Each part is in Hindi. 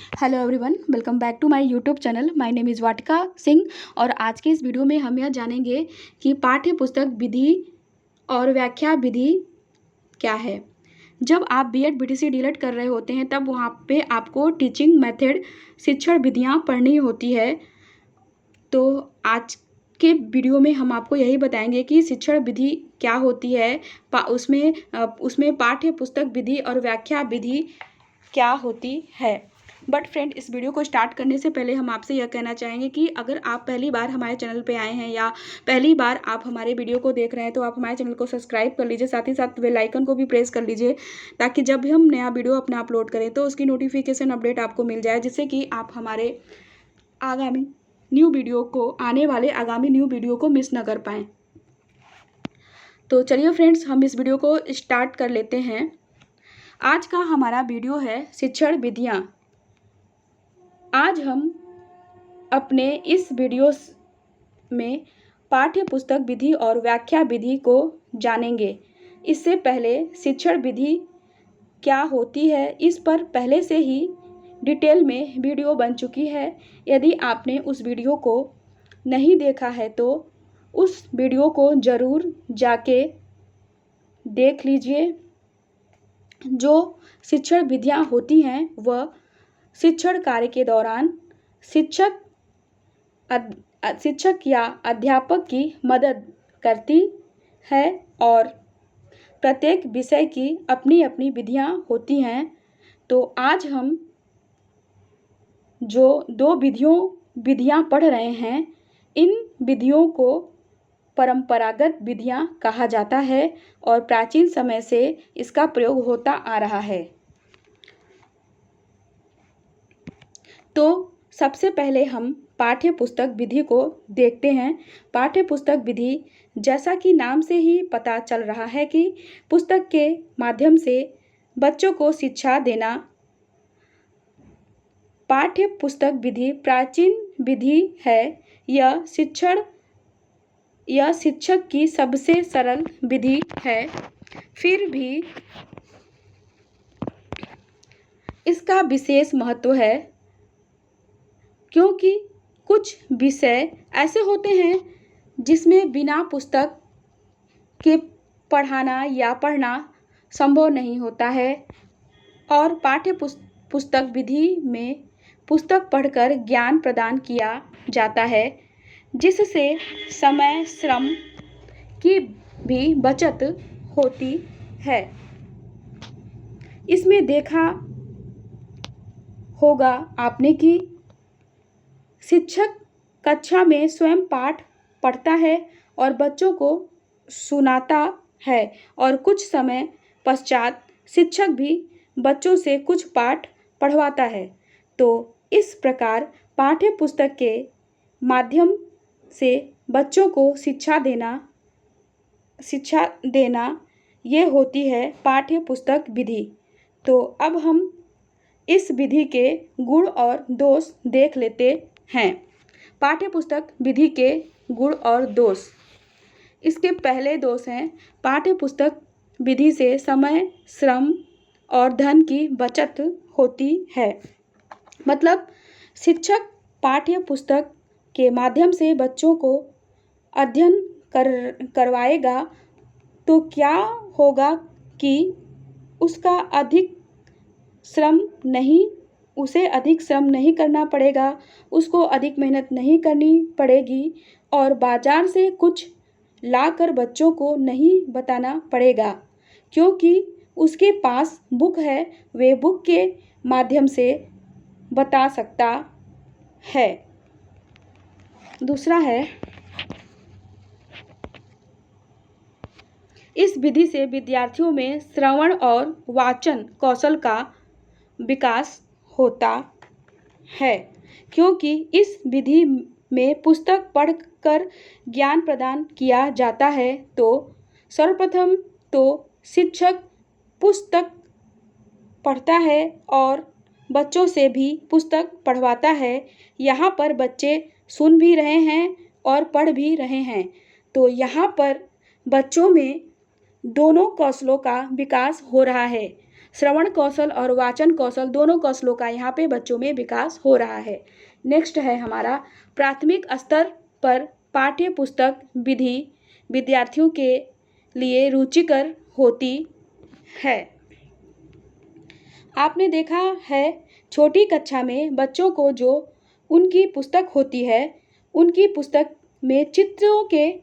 Hello everyone, welcome back to my YouTube channel. My name is Vatika Singh और आज के इस वीडियो में हम यह जानेंगे कि पाठ्य पुस्तक विधि और व्याख्या विधि क्या है। जब आप बीएड बीटीसी डीएलएड कर रहे होते हैं तब वहाँ पे आपको टीचिंग मेथड शिक्षण विधियाँ पढ़नी होती है। तो आज के वीडियो में हम आपको यही बताएंगे कि शिक्षण विधि क्या होती है, उसमें पाठ्य पुस्तक विधि और व्याख्या विधि क्या होती है। बट फ्रेंड, इस वीडियो को स्टार्ट करने से पहले हम आपसे यह कहना चाहेंगे कि अगर आप पहली बार हमारे चैनल पे आए हैं या पहली बार आप हमारे वीडियो को देख रहे हैं तो आप हमारे चैनल को सब्सक्राइब कर लीजिए, साथ ही साथ बेल आइकन को भी प्रेस कर लीजिए ताकि जब भी हम नया वीडियो अपना अपलोड करें तो उसकी नोटिफिकेशन अपडेट आपको मिल जाए, जिससे कि आप हमारे आने वाले आगामी न्यू वीडियो को मिस न कर पाएँ। तो चलिए फ्रेंड्स, हम इस वीडियो को स्टार्ट कर लेते हैं। आज का हमारा वीडियो है शिक्षण विधियाँ। आज हम अपने इस वीडियो में पाठ्य पुस्तक विधि और व्याख्या विधि को जानेंगे। इससे पहले शिक्षण विधि क्या होती है इस पर पहले से ही डिटेल में वीडियो बन चुकी है। यदि आपने उस वीडियो को नहीं देखा है तो उस वीडियो को ज़रूर जाके देख लीजिए। जो शिक्षण विधियाँ होती हैं वह शिक्षण कार्य के दौरान शिक्षक या अध्यापक की मदद करती है और प्रत्येक विषय की अपनी अपनी विधियाँ होती हैं। तो आज हम जो दो विधियाँ पढ़ रहे हैं, इन विधियों को परंपरागत विधियाँ कहा जाता है और प्राचीन समय से इसका प्रयोग होता आ रहा है। तो सबसे पहले हम पाठ्य पुस्तक विधि को देखते हैं। पाठ्य पुस्तक विधि, जैसा कि नाम से ही पता चल रहा है कि पुस्तक के माध्यम से बच्चों को शिक्षा देना। पाठ्य पुस्तक विधि प्राचीन विधि है। यह शिक्षक की सबसे सरल विधि है। फिर भी इसका विशेष महत्व है क्योंकि कुछ विषय ऐसे होते हैं जिसमें बिना पुस्तक के पढ़ना संभव नहीं होता है और पाठ्य पुस्तक विधि में पुस्तक पढ़कर ज्ञान प्रदान किया जाता है, जिससे समय श्रम की भी बचत होती है। इसमें देखा होगा आपने कि शिक्षक कक्षा में स्वयं पाठ पढ़ता है और बच्चों को सुनाता है और कुछ समय पश्चात शिक्षक भी बच्चों से कुछ पाठ पढ़वाता है। तो इस प्रकार पाठ्य पुस्तक के माध्यम से बच्चों को शिक्षा देना ये होती है पाठ्य पुस्तक विधि। तो अब हम इस विधि के गुण और दोष देख लेते हैं। पाठ्य पुस्तक विधि के गुण और दोष। इसके पहले दोष हैं, पाठ्य पुस्तक विधि से समय, श्रम और धन की बचत होती है। मतलब शिक्षक पाठ्य पुस्तक के माध्यम से बच्चों को अध्ययन करवाएगा तो क्या होगा कि उसे अधिक श्रम नहीं करना पड़ेगा, उसको अधिक मेहनत नहीं करनी पड़ेगी और बाजार से कुछ लाकर बच्चों को नहीं बताना पड़ेगा क्योंकि उसके पास बुक है, वे बुक के माध्यम से बता सकता है। दूसरा है, इस विधि से विद्यार्थियों में श्रवण और वाचन कौशल का विकास होता है क्योंकि इस विधि में पुस्तक पढ़कर ज्ञान प्रदान किया जाता है। तो सर्वप्रथम तो शिक्षक पुस्तक पढ़ता है और बच्चों से भी पुस्तक पढ़वाता है। यहाँ पर बच्चे सुन भी रहे हैं और पढ़ भी रहे हैं। तो यहाँ पर बच्चों में दोनों कौशलों का विकास हो रहा है। श्रवण कौशल और वाचन कौशल दोनों कौशलों का यहाँ पे बच्चों में विकास हो रहा है। नेक्स्ट है हमारा प्राथमिक स्तर पर पाठ्य पुस्तक विधि विद्यार्थियों के लिए रुचिकर होती है। आपने देखा है छोटी कक्षा में बच्चों को जो उनकी पुस्तक होती है, उनकी पुस्तक में चित्रों के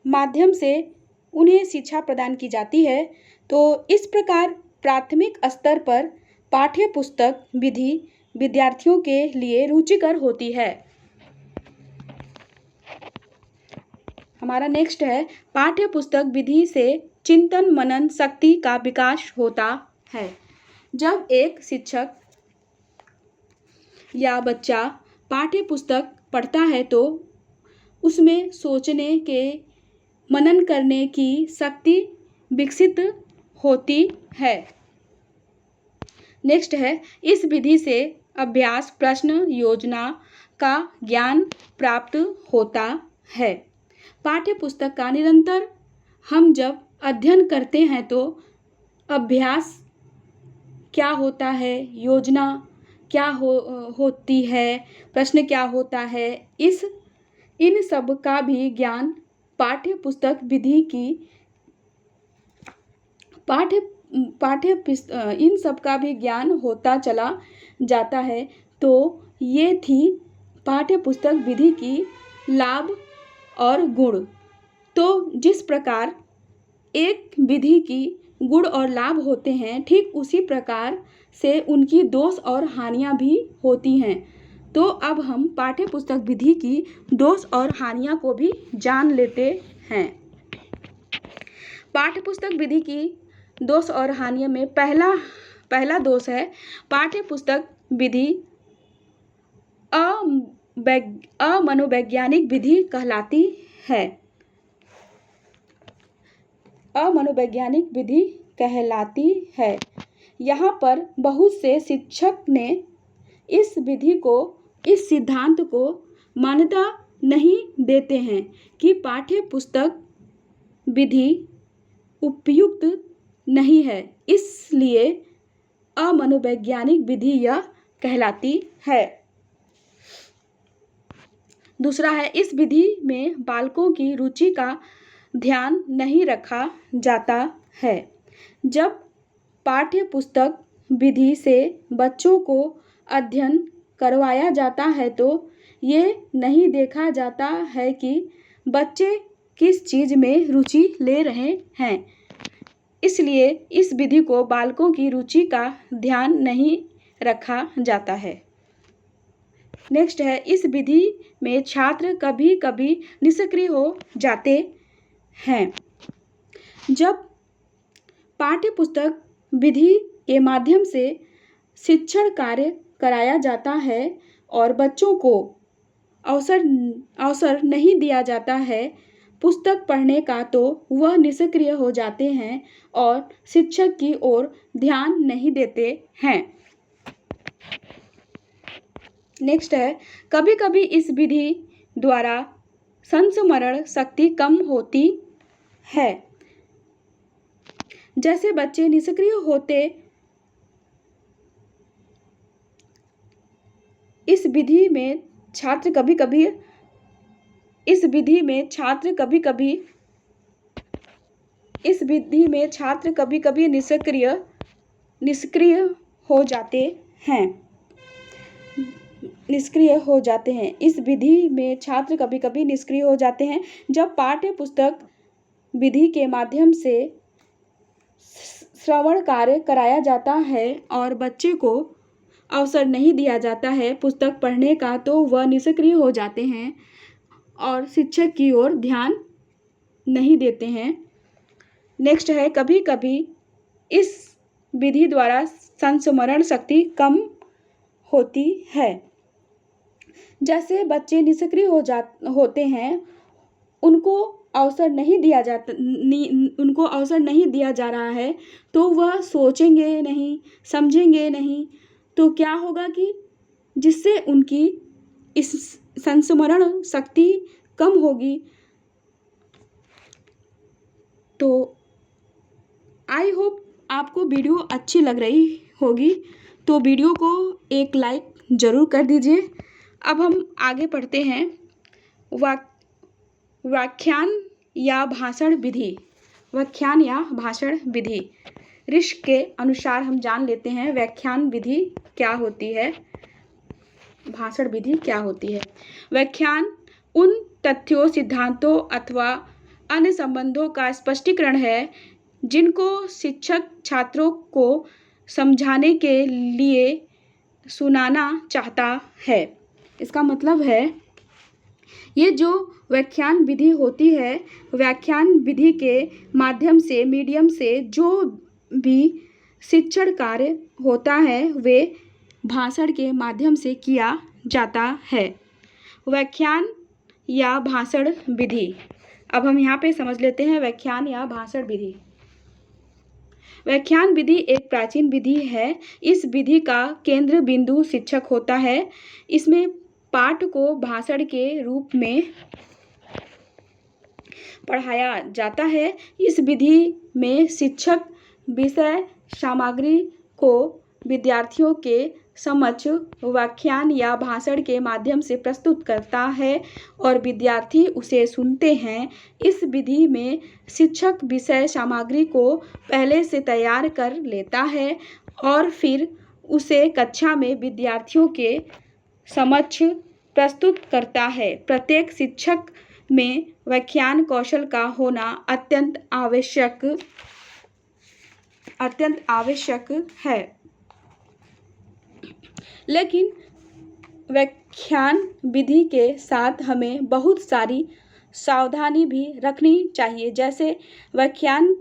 माध्यम से उन्हें शिक्षा प्रदान की जाती है। तो इस प्रकार प्राथमिक स्तर पर पाठ्य पुस्तक विधि विद्यार्थियों के लिए रुचिकर होती है। हमारा नेक्स्ट है पाठ्य पुस्तक विधि से चिंतन मनन शक्ति का विकास होता है। जब एक शिक्षक या बच्चा पाठ्य पुस्तक पढ़ता है तो उसमें सोचने के मनन करने की शक्ति विकसित होती है। नेक्स्ट है इस विधि से अभ्यास प्रश्न योजना का ज्ञान प्राप्त होता है। पाठ्य पुस्तक का निरंतर हम जब अध्ययन करते हैं तो अभ्यास क्या होता है, योजना क्या होती है, प्रश्न क्या होता है, इन सब का भी ज्ञान पाठ्य पुस्तक विधि की इन सब का भी ज्ञान होता चला जाता है। तो ये थी पाठ्य पुस्तक विधि की लाभ और गुण। तो जिस प्रकार एक विधि की गुण और लाभ होते हैं, ठीक उसी प्रकार से उनकी दोष और हानियां भी होती हैं। तो अब हम पाठ्य पुस्तक विधि की दोष और हानियां को भी जान लेते हैं। पाठ्य पुस्तक विधि की दोष और हानियों में पहला दोष है पाठ्य पुस्तक विधि अमनोवैज्ञानिक विधि कहलाती है। अमनोवैज्ञानिक विधि कहलाती है। यहाँ पर बहुत से शिक्षक ने इस विधि को, इस सिद्धांत को मान्यता नहीं देते हैं कि पाठ्य पुस्तक विधि उपयुक्त नहीं है, इसलिए अमनोवैज्ञानिक विधि यह कहलाती है। दूसरा है इस विधि में बालकों की रुचि का ध्यान नहीं रखा जाता है। जब पाठ्य पुस्तक विधि से बच्चों को अध्ययन करवाया जाता है तो ये नहीं देखा जाता है कि बच्चे किस चीज़ में रुचि ले रहे हैं, इसलिए इस विधि को बालकों की रुचि का ध्यान नहीं रखा जाता है। नेक्स्ट है इस विधि में छात्र कभी कभी निष्क्रिय हो जाते हैं। जब पाठ्य पुस्तक विधि के माध्यम से शिक्षण कार्य कराया जाता है और बच्चों को अवसर नहीं दिया जाता है पुस्तक पढ़ने का, तो वह निष्क्रिय हो जाते हैं और शिक्षक की ओर ध्यान नहीं देते हैं। नेक्स्ट है कभी कभी इस विधि द्वारा संस्मरण शक्ति कम होती है। जैसे बच्चे निष्क्रिय होते इस विधि में छात्र कभी कभी निष्क्रिय हो जाते हैं। इस विधि में छात्र कभी कभी निष्क्रिय हो जाते हैं। जब पाठ्य पुस्तक विधि के माध्यम से श्रवण कार्य कराया जाता है और बच्चे को अवसर नहीं दिया जाता है पुस्तक पढ़ने का, तो वह निष्क्रिय हो जाते हैं और शिक्षक की ओर ध्यान नहीं देते हैं। नेक्स्ट है कभी कभी इस विधि द्वारा संस्मरण शक्ति कम होती है। जैसे बच्चे निष्क्रिय होते हैं, उनको अवसर नहीं दिया जा रहा है, तो वह सोचेंगे नहीं, समझेंगे नहीं, तो क्या होगा कि जिससे उनकी इस संस्मरण शक्ति कम होगी। तो आई होप आपको वीडियो अच्छी लग रही होगी तो वीडियो को एक लाइक ज़रूर कर दीजिए। अब हम आगे पढ़ते हैं। व्याख्यान या भाषण विधि। व्याख्यान या भाषण विधि। ऋषि के अनुसार हम जान लेते हैं व्याख्यान विधि क्या होती है, भाषण विधि क्या होती है। व्याख्यान उन तथ्यों, सिद्धांतों अथवा अन्य संबंधों का स्पष्टीकरण है जिनको शिक्षक छात्रों को समझाने के लिए सुनाना चाहता है। इसका मतलब है ये जो व्याख्यान विधि होती है, व्याख्यान विधि के मीडियम से जो भी शिक्षण कार्य होता है वे भाषण के माध्यम से किया जाता है। व्याख्यान या भाषण विधि। अब हम यहाँ पे समझ लेते हैं व्याख्यान या भाषण विधि। व्याख्यान विधि एक प्राचीन विधि है। इस विधि का केंद्र बिंदु शिक्षक होता है। इसमें पाठ को भाषण के रूप में पढ़ाया जाता है। इस विधि में शिक्षक विषय सामग्री को विद्यार्थियों के समक्ष व्याख्यान या भाषण के माध्यम से प्रस्तुत करता है और विद्यार्थी उसे सुनते हैं। इस विधि में शिक्षक विषय सामग्री को पहले से तैयार कर लेता है और फिर उसे कक्षा में विद्यार्थियों के समक्ष प्रस्तुत करता है। प्रत्येक शिक्षक में व्याख्यान कौशल का होना अत्यंत आवश्यक है। लेकिन व्याख्यान विधि के साथ हमें बहुत सारी सावधानी भी रखनी चाहिए। जैसे व्याख्यान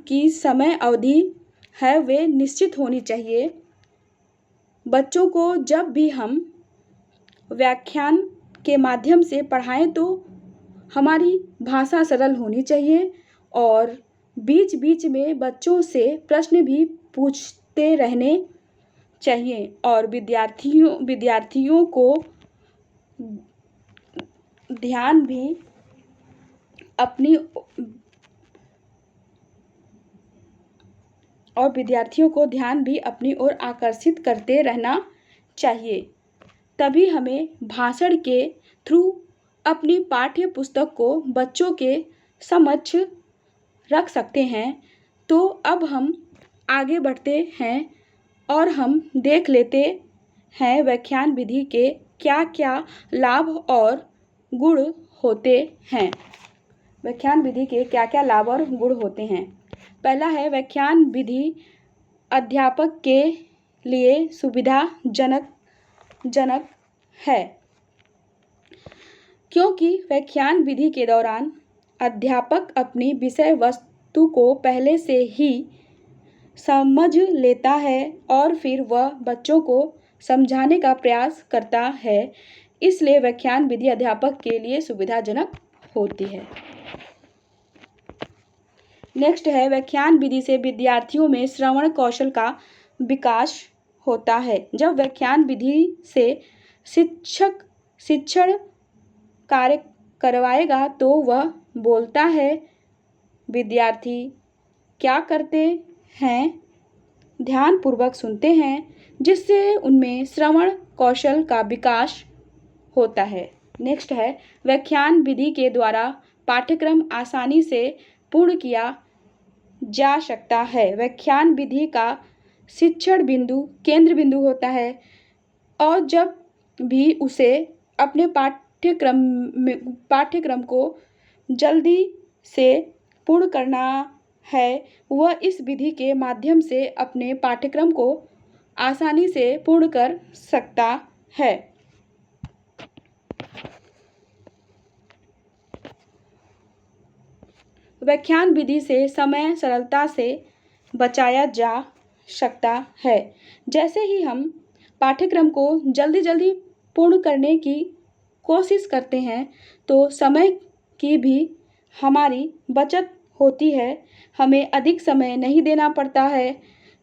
की समय अवधि है वे निश्चित होनी चाहिए। बच्चों को जब भी हम व्याख्यान के माध्यम से पढ़ाएं तो हमारी भाषा सरल होनी चाहिए और बीच बीच में बच्चों से प्रश्न भी पूछते रहने चाहिए और विद्यार्थियों को ध्यान भी अपनी ओर आकर्षित करते रहना चाहिए। तभी हमें भाषण के थ्रू अपनी पाठ्य पुस्तक को बच्चों के समक्ष रख सकते हैं। तो अब हम आगे बढ़ते हैं और हम देख लेते हैं व्याख्यान विधि के क्या क्या लाभ और गुण होते हैं। व्याख्यान विधि के क्या क्या लाभ और गुण होते हैं। पहला है व्याख्यान विधि अध्यापक के लिए सुविधाजनक है, क्योंकि व्याख्यान विधि के दौरान अध्यापक अपनी विषय वस्तु को पहले से ही समझ लेता है और फिर वह बच्चों को समझाने का प्रयास करता है। इसलिए व्याख्यान विधि अध्यापक के लिए सुविधाजनक होती है। नेक्स्ट है वैज्ञान विधि से विद्यार्थियों में श्रवण कौशल का विकास होता है। जब व्याख्यान विधि से शिक्षक शिक्षण कार्य करवाएगा तो वह बोलता है, विद्यार्थी क्या करते हैं, ध्यानपूर्वक सुनते हैं, जिससे उनमें श्रवण कौशल का विकास होता है। नेक्स्ट है व्याख्यान विधि के द्वारा पाठ्यक्रम आसानी से पूर्ण किया जा सकता है। व्याख्यान विधि का शिक्षण बिंदु केंद्र बिंदु होता है और जब भी उसे अपने पाठ्यक्रम को जल्दी से पूर्ण करना है, वह इस विधि के माध्यम से अपने पाठ्यक्रम को आसानी से पूर्ण कर सकता है। व्याख्यान विधि से समय सरलता से बचाया जा सकता है। जैसे ही हम पाठ्यक्रम को जल्दी पूर्ण करने की कोशिश करते हैं तो समय की भी हमारी बचत होती है, हमें अधिक समय नहीं देना पड़ता है।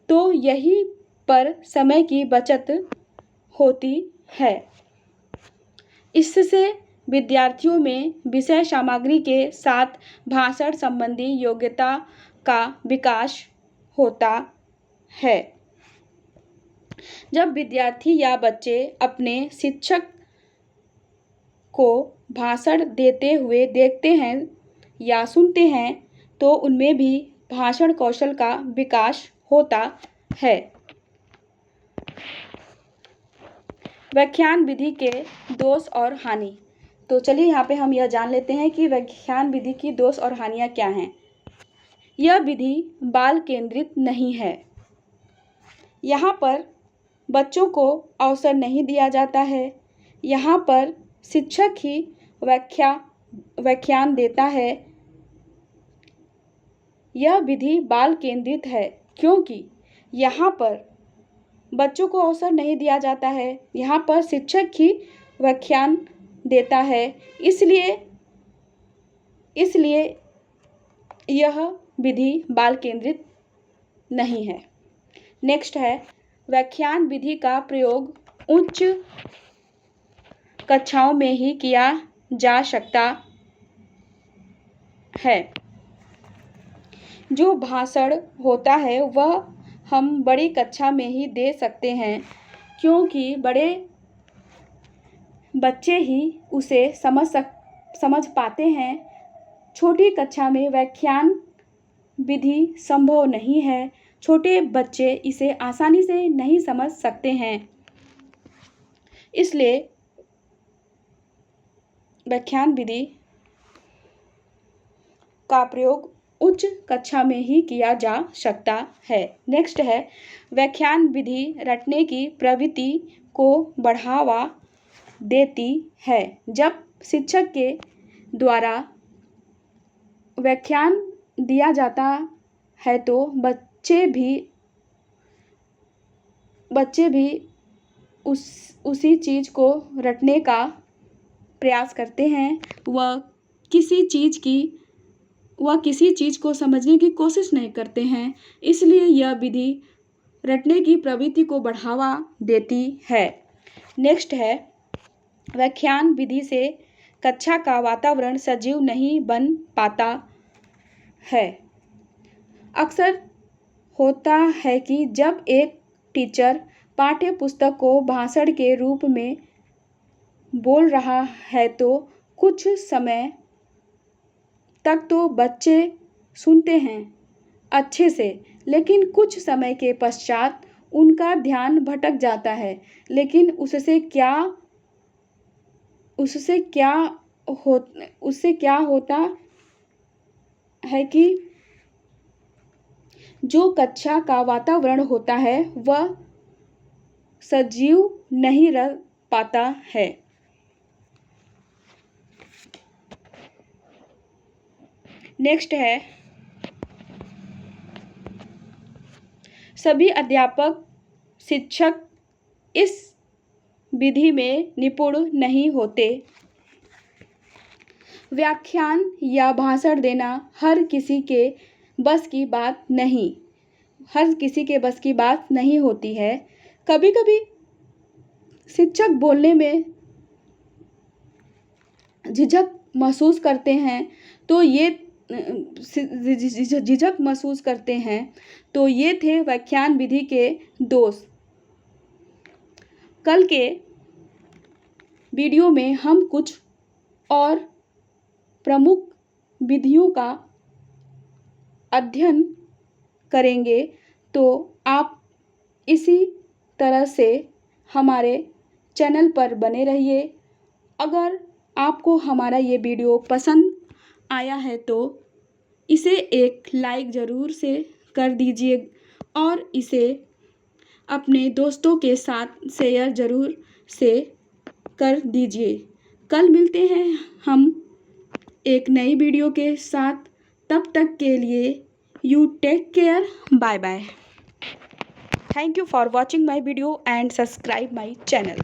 तो यहीं पर समय की बचत होती है। इससे विद्यार्थियों में विषय सामग्री के साथ भाषण संबंधी योग्यता का विकास होता है। जब विद्यार्थी या बच्चे अपने शिक्षक को भाषण देते हुए देखते हैं या सुनते हैं तो उनमें भी भाषण कौशल का विकास होता है। व्याख्यान विधि के दोष और हानि। तो चलिए यहाँ पे हम यह जान लेते हैं कि व्याख्यान विधि की दोष और हानियाँ क्या हैं। यह विधि बाल केंद्रित नहीं है। यहाँ पर बच्चों को अवसर नहीं दिया जाता है। यहाँ पर शिक्षक ही व्याख्यान देता है। यह विधि बाल केंद्रित है क्योंकि यहाँ पर बच्चों को अवसर नहीं दिया जाता है। यहाँ पर शिक्षक ही व्याख्यान देता है, इसलिए यह विधि बाल केंद्रित नहीं है। नेक्स्ट है, व्याख्यान विधि का प्रयोग उच्च कक्षाओं में ही किया जा सकता है। जो भाषण होता है वह हम बड़ी कक्षा में ही दे सकते हैं क्योंकि बड़े बच्चे ही उसे समझ पाते हैं। छोटी कक्षा में व्याख्यान विधि संभव नहीं है। छोटे बच्चे इसे आसानी से नहीं समझ सकते हैं, इसलिए व्याख्यान विधि का प्रयोग उच्च कक्षा में ही किया जा सकता है। नेक्स्ट है, व्याख्यान विधि रटने की प्रवृत्ति को बढ़ावा देती है। जब शिक्षक के द्वारा व्याख्यान दिया जाता है तो बच्चे भी उसी चीज़ को रटने का प्रयास करते हैं। वह किसी चीज़ को समझने की कोशिश नहीं करते हैं, इसलिए यह विधि रटने की प्रवृत्ति को बढ़ावा देती है। नेक्स्ट है, व्याख्यान विधि से कक्षा का वातावरण सजीव नहीं बन पाता है। अक्सर होता है कि जब एक टीचर पाठ्य पुस्तक को भाषण के रूप में बोल रहा है तो कुछ समय तक तो बच्चे सुनते हैं अच्छे से, लेकिन कुछ समय के पश्चात उनका ध्यान भटक जाता है। लेकिन उससे क्या होता है कि जो कक्षा का वातावरण होता है वह सजीव नहीं रह पाता है। नेक्स्ट है, सभी अध्यापक शिक्षक इस विधि में निपुण नहीं होते। व्याख्यान या भाषण देना हर किसी के बस की बात नहीं होती है। कभी-कभी शिक्षक बोलने में झिझक महसूस करते हैं तो ये थे व्याख्यान विधि के दोष। कल के वीडियो में हम कुछ और प्रमुख विधियों का अध्ययन करेंगे, तो आप इसी तरह से हमारे चैनल पर बने रहिए। अगर आपको हमारा ये वीडियो पसंद आया है तो इसे एक लाइक ज़रूर से कर दीजिए और इसे अपने दोस्तों के साथ शेयर ज़रूर से कर दीजिए। कल मिलते हैं हम एक नई वीडियो के साथ। तब तक के लिए you take care, bye bye. Thank you for watching my video and subscribe my channel.